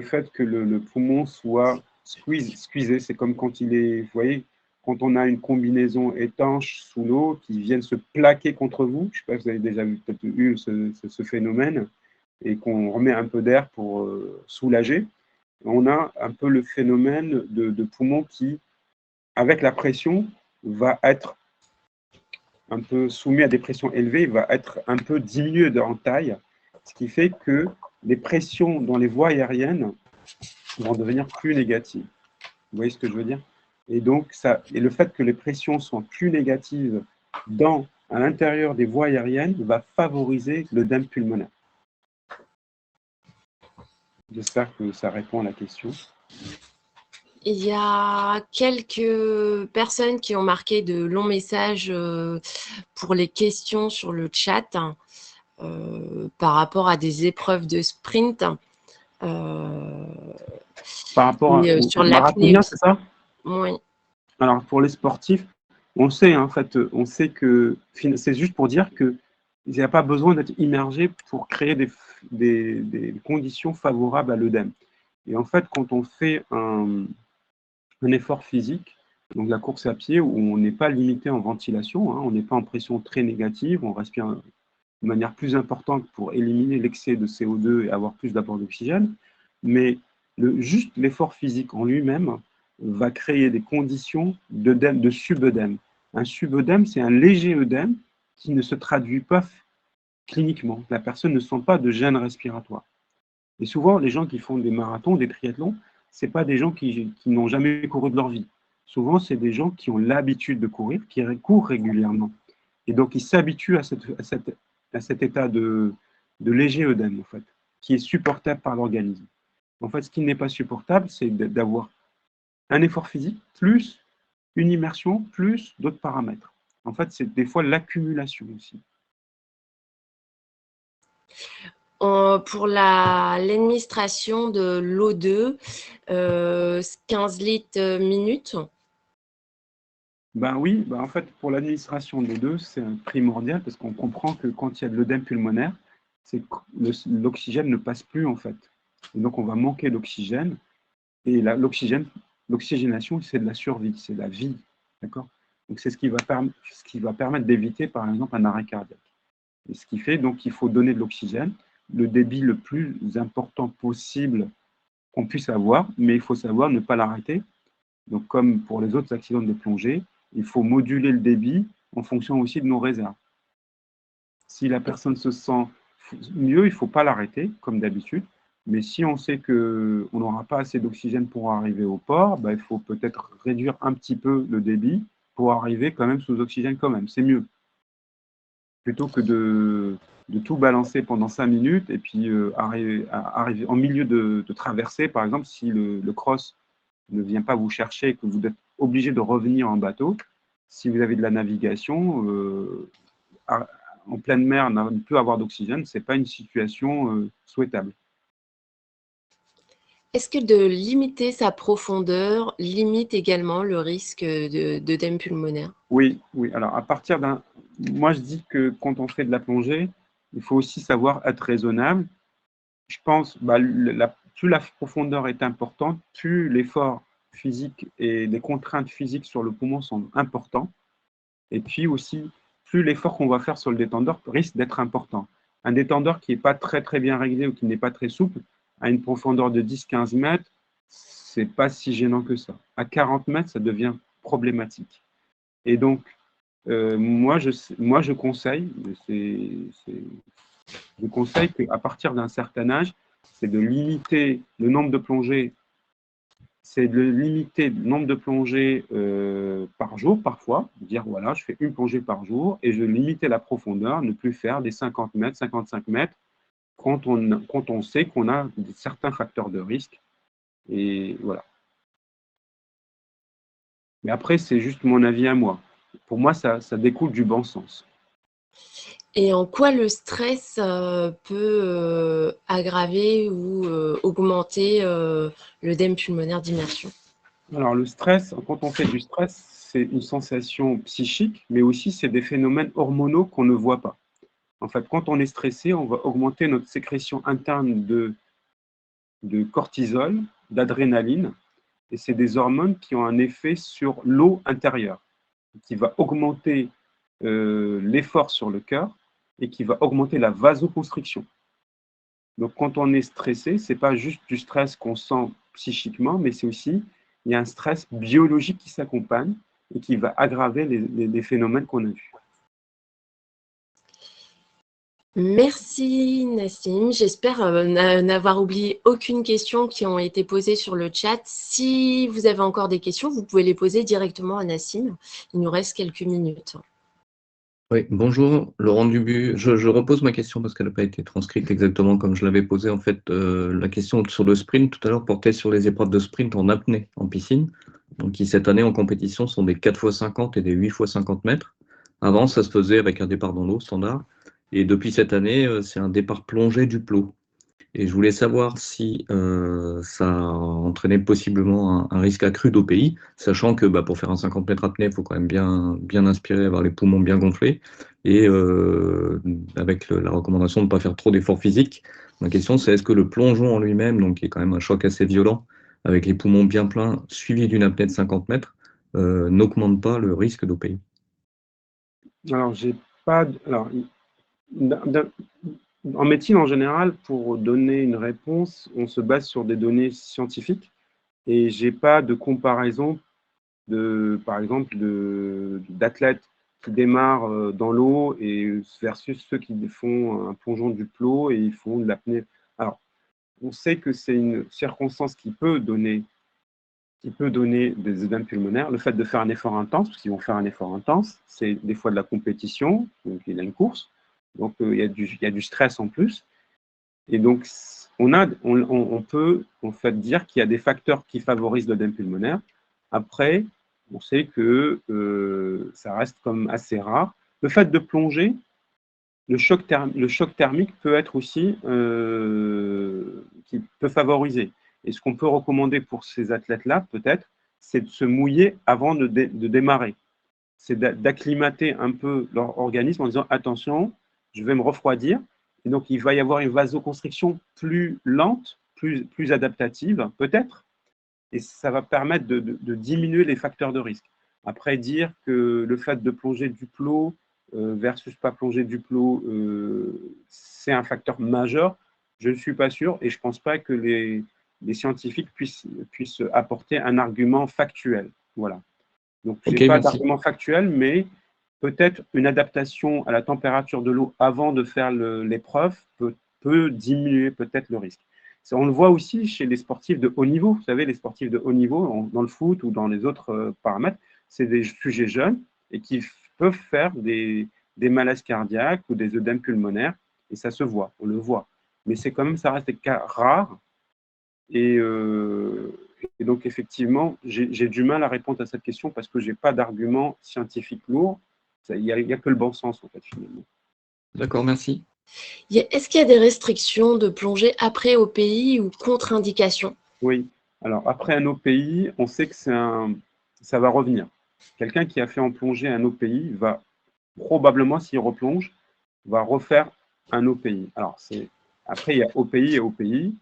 fait que le poumon soit squeezé. C'est comme quand il est, vous voyez, quand on a une combinaison étanche sous l'eau qui viennent se plaquer contre vous. Je ne sais pas si vous avez déjà peut-être eu ce phénomène, et qu'on remet un peu d'air pour soulager. On a un peu le phénomène de poumon qui, avec la pression, va être un peu soumis à des pressions élevées, il va être un peu diminué en taille, ce qui fait que les pressions dans les voies aériennes vont devenir plus négatives. Vous voyez ce que je veux dire? Et donc, le fait que les pressions soient plus négatives à l'intérieur des voies aériennes va favoriser l'œdème pulmonaire. J'espère que ça répond à la question. Il y a quelques personnes qui ont marqué de longs messages pour les questions sur le chat par rapport à des épreuves de sprint. Par rapport Sur au l'apnée marathonien, aussi. c'est ça? Oui. Alors, pour les sportifs, on sait, hein, en fait, on sait que c'est juste pour dire qu'il n'y a pas besoin d'être immergé pour créer des conditions favorables à l'œdème. Et en fait, quand on fait un effort physique, donc la course à pied, où on n'est pas limité en ventilation, hein, on n'est pas en pression très négative, on respire de manière plus importante pour éliminer l'excès de CO2 et avoir plus d'apport d'oxygène, mais juste l'effort physique en lui-même va créer des conditions de subœdème. Un subœdème, c'est un léger œdème qui ne se traduit pas cliniquement. La personne ne sent pas de gêne respiratoire. Et souvent, les gens qui font des marathons, des triathlons, ce pas des gens qui n'ont jamais couru de leur vie. Souvent, c'est des gens qui ont l'habitude de courir, qui courent régulièrement. Et donc, ils s'habituent à cet état de léger œdème, en fait, qui est supportable par l'organisme. En fait, ce qui n'est pas supportable, c'est d'avoir un effort physique, plus une immersion, plus d'autres paramètres. En fait, c'est des fois l'accumulation aussi. Pour l'administration de l'O2, 15 litres minutes. Ben oui, ben en fait, pour l'administration des deux, c'est primordial parce qu'on comprend que quand il y a de l'œdème pulmonaire, l'oxygène ne passe plus en fait. Et donc on va manquer d'oxygène. Et l'oxygénation, c'est de la survie, c'est de la vie. D'accord? Donc c'est ce qui va permettre d'éviter par exemple un arrêt cardiaque. Et ce qui fait donc qu'il faut donner de l'oxygène, le débit le plus important possible qu'on puisse avoir, mais il faut savoir ne pas l'arrêter. Donc comme pour les autres accidents de plongée, il faut moduler le débit en fonction aussi de nos réserves. Si la personne se sent mieux, il ne faut pas l'arrêter, comme d'habitude. Mais si on sait qu'on n'aura pas assez d'oxygène pour arriver au port, il faut peut-être réduire un petit peu le débit pour arriver quand même sous oxygène quand même. C'est mieux. Plutôt que de tout balancer pendant 5 minutes et puis arriver en milieu de traversée, par exemple, si le cross ne vient pas vous chercher et que vous êtes obligé de revenir en bateau, si vous avez de la navigation, en pleine mer, ne peut avoir d'oxygène, ce n'est pas une situation souhaitable. Est-ce que de limiter sa profondeur limite également le risque d'œdème pulmonaire? Oui, oui. Alors, à partir d'un. Moi, je dis que quand on fait de la plongée, il faut aussi savoir être raisonnable. Je pense plus la profondeur est importante, plus l'effort physique et les contraintes physiques sur le poumon sont importants. Et puis aussi, plus l'effort qu'on va faire sur le détendeur risque d'être important. Un détendeur qui n'est pas très, très bien réglé ou qui n'est pas très souple, à une profondeur de 10-15 mètres, ce n'est pas si gênant que ça. À 40 mètres, ça devient problématique. Et donc, moi, je conseille, je conseille qu'à partir d'un certain âge, c'est de limiter le nombre de plongées, par jour parfois, dire voilà, je fais une plongée par jour et je limiter la profondeur, ne plus faire des 50 mètres, 55 mètres quand on sait qu'on a certains facteurs de risque. Et voilà. Mais après, c'est juste mon avis à moi. Pour moi, ça découle du bon sens. Et en quoi le stress peut aggraver ou augmenter l'œdème pulmonaire d'immersion? Alors, le stress, quand on fait du stress, c'est une sensation psychique, mais aussi c'est des phénomènes hormonaux qu'on ne voit pas. En fait, quand on est stressé, on va augmenter notre sécrétion interne de cortisol, d'adrénaline, et c'est des hormones qui ont un effet sur l'eau intérieure, qui va augmenter l'effort sur le cœur et qui va augmenter la vasoconstriction. Donc, quand on est stressé, ce n'est pas juste du stress qu'on sent psychiquement, mais c'est aussi, il y a un stress biologique qui s'accompagne et qui va aggraver les phénomènes qu'on a vus. Merci Nassim, j'espère n'avoir oublié aucune question qui ont été posées sur le chat. Si vous avez encore des questions, vous pouvez les poser directement à Nassim. Il nous reste quelques minutes. Oui, bonjour, Laurent Dubu. Je repose ma question parce qu'elle n'a pas été transcrite exactement comme je l'avais posée. En fait, la question sur le sprint tout à l'heure portait sur les épreuves de sprint en apnée, en piscine, donc qui cette année en compétition sont des 4 x 50 et des 8 x 50 mètres. Avant, ça se faisait avec un départ dans l'eau standard. Et depuis cette année, c'est un départ plongé du plot. Et je voulais savoir si ça entraînait possiblement un risque accru d'OPI, sachant que pour faire un 50 mètres apnée, il faut quand même bien inspirer, avoir les poumons bien gonflés, et avec la recommandation de ne pas faire trop d'efforts physiques. Ma question, c'est est-ce que le plongeon en lui-même, donc qui est quand même un choc assez violent, avec les poumons bien pleins, suivi d'une apnée de 50 mètres, n'augmente pas le risque d'OPI? Alors, j'ai pas. Alors, en médecine, en général, pour donner une réponse, on se base sur des données scientifiques et j'ai pas de comparaison par exemple, d'athlètes qui démarrent dans l'eau et versus ceux qui font un plongeon du plot et ils font de l'apnée. Alors, on sait que c'est une circonstance qui peut donner des œdèmes pulmonaires. Le fait de faire un effort intense, parce qu'ils vont faire un effort intense, c'est des fois de la compétition, donc il y a une course, donc il y a du stress en plus. Et donc, on peut en fait dire qu'il y a des facteurs qui favorisent l'œdème pulmonaire. Après, on sait que ça reste comme assez rare. Le fait de plonger, le choc thermique peut être aussi qui peut favoriser. Et ce qu'on peut recommander pour ces athlètes-là, peut-être, c'est de se mouiller avant de démarrer. C'est d'acclimater un peu leur organisme en disant attention, je vais me refroidir. Et donc, il va y avoir une vasoconstriction plus lente, plus adaptative, peut-être, et ça va permettre de diminuer les facteurs de risque. Après, dire que le fait de plonger du plot versus pas plonger du plot, c'est un facteur majeur, je ne suis pas sûr et je ne pense pas que les scientifiques puissent apporter un argument factuel. Voilà. Donc, je Ok, n'ai pas merci. d'argument factuel, mais peut-être une adaptation à la température de l'eau avant de faire l'épreuve peut diminuer peut-être le risque. On le voit aussi chez les sportifs de haut niveau. Vous savez, les sportifs de haut niveau, dans le foot ou dans les autres paramètres, c'est des sujets jeunes et qui peuvent faire des malaises cardiaques ou des œdèmes pulmonaires, et ça se voit, on le voit. Mais c'est quand même, ça reste des cas rares, et, et donc, effectivement, j'ai du mal à répondre à cette question parce que je n'ai pas d'argument scientifique lourd. Il n'y a que le bon sens, en fait, finalement. D'accord, merci. Est-ce qu'il y a des restrictions de plongée après OPI ou contre-indication? Oui. Alors, après un OPI, on sait que ça va revenir. Quelqu'un qui a fait en plongée un OPI va probablement, s'il replonge, va refaire un OPI. Alors, après, il y a OPI et OPI.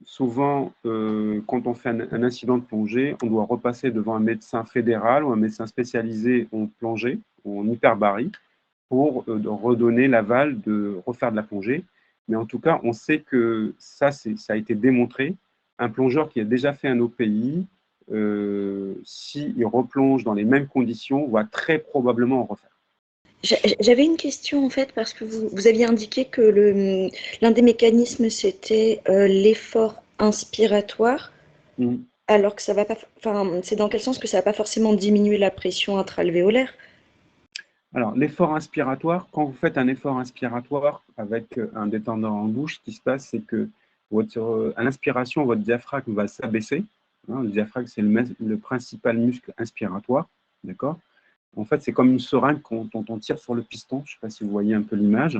Souvent, quand on fait un incident de plongée, on doit repasser devant un médecin fédéral ou un médecin spécialisé en plongée ou en hyperbarie pour redonner l'aval de refaire de la plongée. Mais en tout cas, on sait que ça a été démontré. Un plongeur qui a déjà fait un OPI, s'il replonge dans les mêmes conditions, va très probablement en refaire. J'avais une question en fait parce que vous aviez indiqué que l'un des mécanismes c'était l'effort inspiratoire, Mmh. alors que ça va pas. Enfin, c'est dans quel sens que ça va pas forcément diminuer la pression intra-alvéolaire? Alors, l'effort inspiratoire, quand vous faites un effort inspiratoire avec un détendeur en bouche, ce qui se passe, c'est que à l'inspiration, votre diaphragme va s'abaisser. Hein, le diaphragme, c'est le principal muscle inspiratoire. D'accord? En fait, c'est comme une seringue dont on tire sur le piston. Je ne sais pas si vous voyez un peu l'image.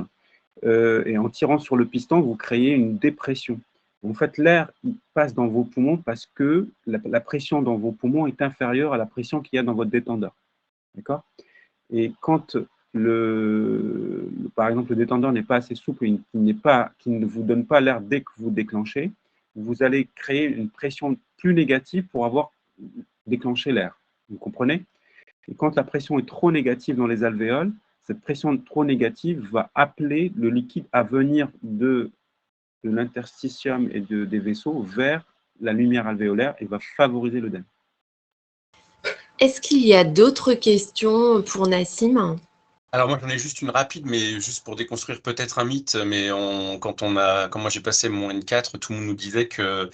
Et en tirant sur le piston, vous créez une dépression. En fait, l'air il passe dans vos poumons parce que la pression dans vos poumons est inférieure à la pression qu'il y a dans votre détendeur. D'accord? Et quand par exemple, le détendeur n'est pas assez souple, qu'il ne vous donne pas l'air dès que vous déclenchez, vous allez créer une pression plus négative pour avoir déclenché l'air. Vous comprenez? Et quand la pression est trop négative dans les alvéoles, cette pression trop négative va appeler le liquide à venir de l'interstitium et des vaisseaux vers la lumière alvéolaire et va favoriser l'œdème. Est-ce qu'il y a d'autres questions pour Nassim? Alors moi j'en ai juste une rapide, mais juste pour déconstruire peut-être un mythe, mais quand moi j'ai passé mon N4, tout le monde nous disait que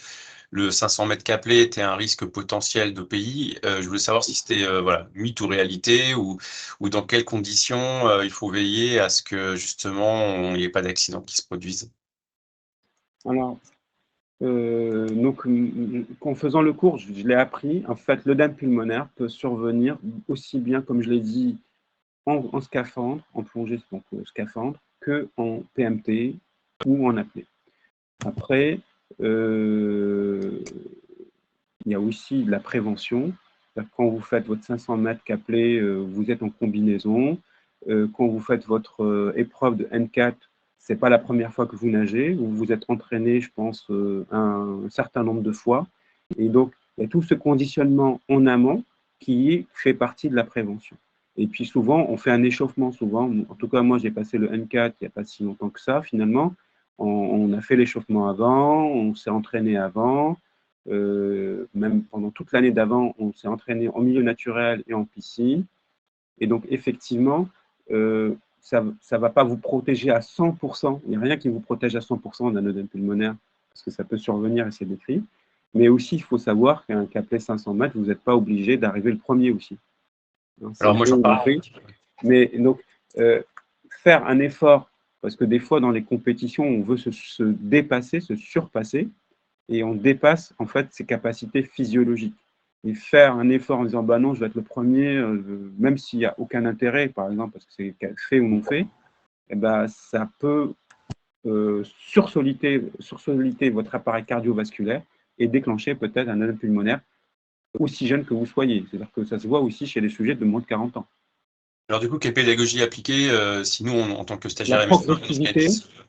le 500 mètres Caplet était un risque potentiel de pays. Je voulais savoir si c'était voilà, mythe ou réalité, ou dans quelles conditions il faut veiller à ce que justement il n'y ait pas d'accident qui se produisent. Alors, donc, en faisant le cours, je l'ai appris, en fait, l'œdème pulmonaire peut survenir aussi bien, comme je l'ai dit, en scaphandre, en plongée, donc scaphandre, que en PMT ou en apnée. Après, il y a aussi de la prévention. Quand vous faites votre 500 mètres Caplet, vous êtes en combinaison. Quand vous faites votre épreuve de N4, ce n'est pas la première fois que vous nagez. Vous vous êtes entraîné, je pense, un certain nombre de fois. Et donc, il y a tout ce conditionnement en amont qui fait partie de la prévention. Et puis souvent, on fait un échauffement. Souvent, en tout cas, moi, j'ai passé le N4 il n'y a pas si longtemps que ça, finalement. On a fait l'échauffement avant, on s'est entraîné avant. Même pendant toute l'année d'avant, on s'est entraîné en milieu naturel et en piscine. Et donc, effectivement, ça ne va pas vous protéger à 100%. Il n'y a rien qui vous protège à 100% d'un œdème pulmonaire, parce que ça peut survenir et c'est décrit. Mais aussi, il faut savoir qu'un Caplet 500 mètres, vous n'êtes pas obligé d'arriver le premier aussi. Alors, moi, j'en parle. Mais donc, faire un effort, parce que des fois, dans les compétitions, on veut se dépasser, se surpasser, et on dépasse, en fait, ses capacités physiologiques. Et faire un effort en disant, bah non, je vais être le premier, même s'il n'y a aucun intérêt, par exemple, parce que c'est fait ou non fait, eh ben, ça peut sursolliciter votre appareil cardiovasculaire et déclencher peut-être un œdème pulmonaire aussi jeune que vous soyez. C'est-à-dire que ça se voit aussi chez les sujets de moins de 40 ans. Alors du coup, quelle pédagogie appliquer si nous, en tant que stagiaires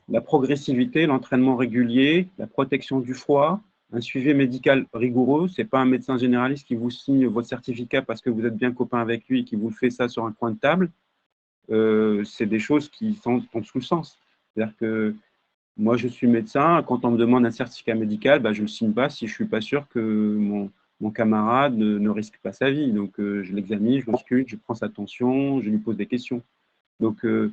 La progressivité, l'entraînement régulier, la protection du foie, un suivi médical rigoureux. Ce n'est pas un médecin généraliste qui vous signe votre certificat parce que vous êtes bien copain avec lui et qui vous fait ça sur un coin de table. C'est des choses qui sont sous le sens. C'est-à-dire que moi, je suis médecin. Quand on me demande un certificat médical, bah, je ne le signe pas si je ne suis pas sûr que mon camarade ne risque pas sa vie. Donc, je l'examine, je l'ausculte, je prends sa tension, je lui pose des questions. Donc, il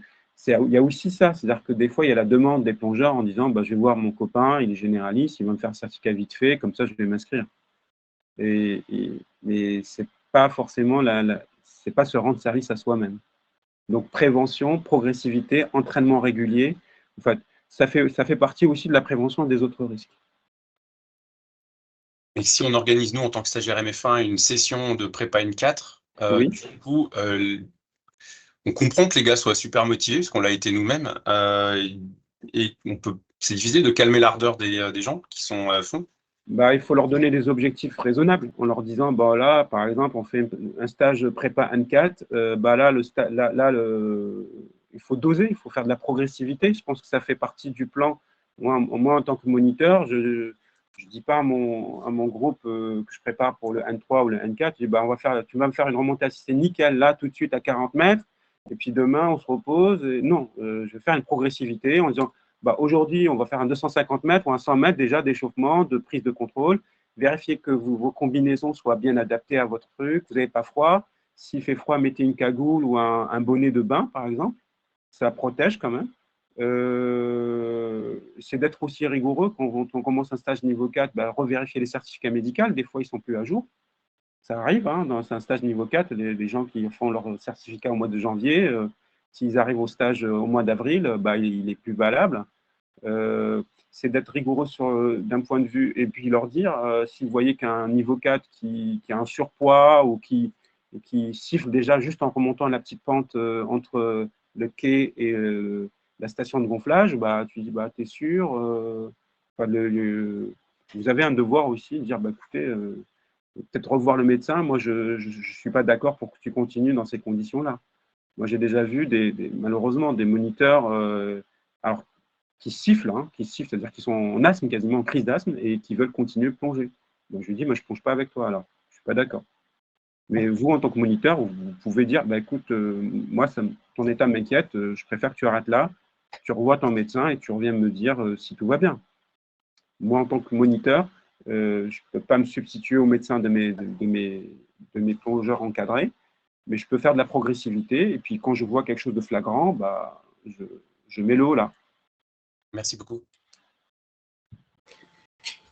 y a aussi ça. C'est-à-dire que des fois, il y a la demande des plongeurs en disant bah, je vais voir mon copain, il est généraliste, il va me faire un certificat vite fait, comme ça, je vais m'inscrire. Mais ce n'est pas forcément c'est pas se rendre service à soi-même. Donc, prévention, progressivité, entraînement régulier. En fait, ça fait partie aussi de la prévention des autres risques. Et si on organise, nous, en tant que stagiaire MF1, une session de prépa N4, Oui. du coup, on comprend que les gars soient super motivés, parce qu'on l'a été nous-mêmes, et c'est difficile de calmer l'ardeur des gens qui sont à fond. Bah, il faut leur donner des objectifs raisonnables en leur disant bah, là, par exemple, on fait un stage prépa N4, bah, là, il faut doser, il faut faire de la progressivité. Je pense que ça fait partie du plan. Moi en tant que moniteur, je ne dis pas à mon groupe que je prépare pour le N3 ou le N4, je dis, bah, tu vas me faire une remontée assistée nickel là tout de suite à 40 mètres, et puis demain on se repose. Et non, je vais faire une progressivité en disant bah, aujourd'hui, on va faire un 250 mètres ou un 100 mètres déjà d'échauffement, de prise de contrôle. Vérifiez que vos combinaisons soient bien adaptées à votre truc. Vous n'avez pas froid. S'il fait froid, mettez une cagoule ou un bonnet de bain, par exemple. Ça protège quand même. C'est d'être aussi rigoureux quand on commence un stage niveau 4, bah, revérifier les certificats médicaux. Des fois, ils ne sont plus à jour. Ça arrive, hein, dans un stage niveau 4, les gens qui font leur certificat au mois de janvier, s'ils arrivent au stage au mois d'avril, bah, il n'est plus valable. C'est d'être rigoureux d'un point de vue et puis leur dire si vous voyez qu'un niveau 4 qui a un surpoids ou qui siffle déjà juste en remontant la petite pente entre le quai et la station de gonflage, bah, tu dis bah, t'es sûr vous avez un devoir aussi de dire bah, écoutez, peut-être revoir le médecin. Moi, je ne suis pas d'accord pour que tu continues dans ces conditions-là. Moi, j'ai déjà vu malheureusement des moniteurs alors, qui sifflent, c'est-à-dire qui sont en asthme, quasiment en crise d'asthme, et qui veulent continuer de plonger. Donc, je lui dis, moi, je ne plonge pas avec toi, alors. Je ne suis pas d'accord. Mais vous, en tant que moniteur, vous pouvez dire, bah, écoute, moi, ton état m'inquiète, je préfère que tu arrêtes là, tu revois ton médecin et tu reviens me dire si tout va bien. Moi, en tant que moniteur, je ne peux pas me substituer au médecin de mes plongeurs encadrés, mais je peux faire de la progressivité. Et puis, quand je vois quelque chose de flagrant, bah, je mets l'eau là. Merci beaucoup.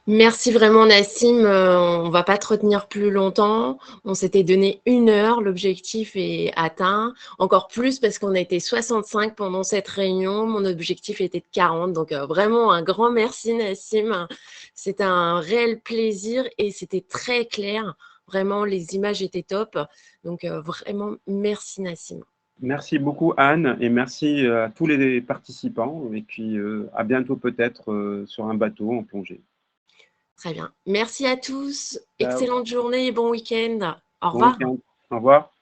Merci vraiment Nassim, on va pas te retenir plus longtemps. On s'était donné 1 heure, l'objectif est atteint. Encore plus parce qu'on a été 65 pendant cette réunion. Mon objectif était de 40, donc vraiment un grand merci Nassim. C'était un réel plaisir et c'était très clair. Vraiment, les images étaient top. Donc vraiment, merci Nassim. Merci beaucoup Anne et merci à tous les participants et puis à bientôt peut-être sur un bateau en plongée. Très bien. Merci à tous. Ciao, Excellente journée et bon week-end. Au bon revoir. week-end, au revoir.